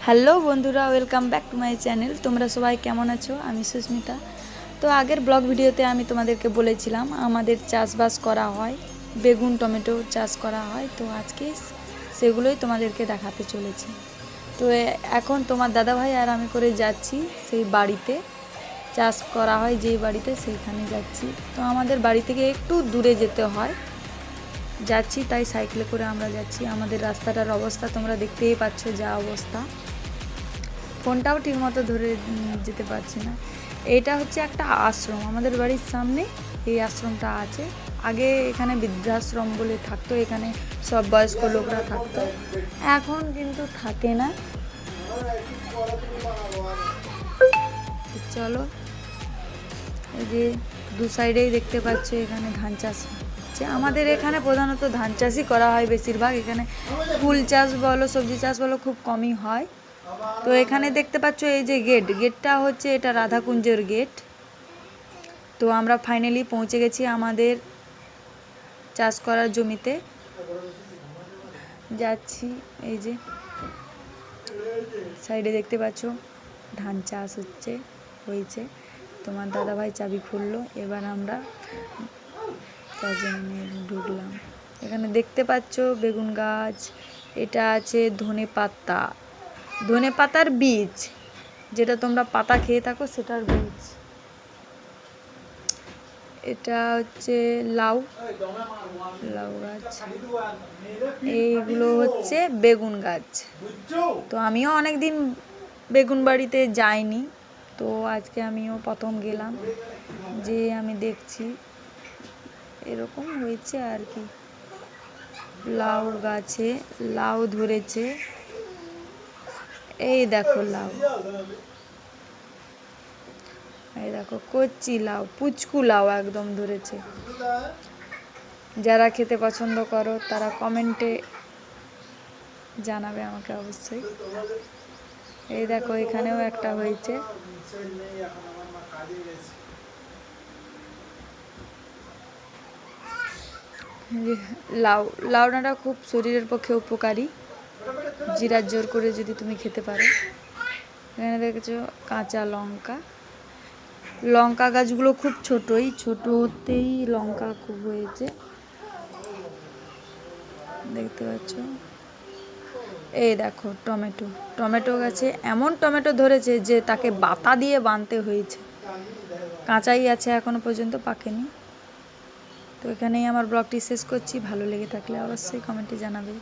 Hello বন্ধুরা, welcome back to my channel. তোমরা সবাই কেমন আছো? আমি সুস্মিতা। তো আগের ব্লগ ভিডিওতে আমি তোমাদেরকে বলেছিলাম আমাদের চাষবাস করা হয়, বেগুন টমেটো চাষ করা হয়। তো আজকে সেগুলোই তোমাদেরকে দেখাতে চলেছি। তো এখন তোমার দাদাভাই আর আমি করে যাচ্ছি সেই বাড়িতে, চাষ করা হয় যেই বাড়িতে, সেইখানে যাচ্ছি। তো আমাদের বাড়ি থেকে একটু দূরে যেতে হয়, যাচ্ছি তাই সাইকেলে করে আমরা যাচ্ছি। আমাদের রাস্তাটার অবস্থা তোমরা দেখতেই পাচ্ছ, যা অবস্থা, ফোনটাও ঠিকমতো ধরে যেতে পারছি না। এটা হচ্ছে একটা আশ্রম, আমাদের বাড়ির সামনে এই আশ্রমটা আছে। আগে এখানে বৃদ্ধাশ্রম বলে থাকতো, এখানে সব বয়স্ক লোকরা থাকতো, এখন কিন্তু থাকে না। চলো, এই যে দু সাইডেই দেখতে পাচ্ছ এখানে ধান চাষ হচ্ছে। আমাদের এখানে প্রধানত ধান চাষই করা হয় বেশিরভাগ। এখানে ফুল চাষ বলো, সবজি চাষ বলো, খুব কমই হয়। তো এখানে দেখতে পাচ্ছ এই যে গেটটা হচ্ছে, এটা রাধাকুঞ্জের গেট। তো আমরা ফাইনালি পৌঁছে গেছি আমাদের চাষ করার জমিতে, যাচ্ছি। এই যে সাইডে দেখতে পাচ্ছ ধান চাষ হয়েছে। তোমার দাদাভাই চাবি খুললো, এবার আমরা চাষে ঢুকলাম। এখানে দেখতে পাচ্ছ বেগুন গাছ, এটা আছে ধনে পাতার বীজ, যেটা তোমরা পাতা খেয়ে থাকো সেটার বীজ। এটা হচ্ছে লাউ গাছ, এইগুলো হচ্ছে বেগুন গাছ। তো আমিও অনেক দিন বেগুন বাড়িতে যাইনি, তো আজকে আমিও প্রথম গেলাম, যে আমি দেখছি এরকম হয়েছে আর কি। লাউ গাছে লাউ ধরেছে, এই দেখো লাউ, এই দেখো কচি লাউ, পুচকু লাউ একদম ধরেছে। যারা খেতে পছন্দ করো তারা কমেন্টে জানাবে আমাকে অবশ্যই। এই দেখো এখানেও একটা হয়েছে। লাউডাঁটা খুব শরীরের পক্ষে উপকারী, জিরার জোর করে যদি তুমি খেতে পারো। এখানে দেখেছো কাঁচা লঙ্কা গাছগুলো খুব ছোটতেই লঙ্কা খুব হয়েছে, দেখতে পাচ্ছ। এই দেখো টমেটো গাছে এমন টমেটো ধরেছে যে তাকে বাতা দিয়ে বাঁধতে হয়েছে, কাঁচাই আছে এখনো পর্যন্ত, পাকেনি। তো এখানেই আমার ব্লগটি শেষ করছি। ভালো লেগে থাকলে অবশ্যই কমেন্টে জানাবে।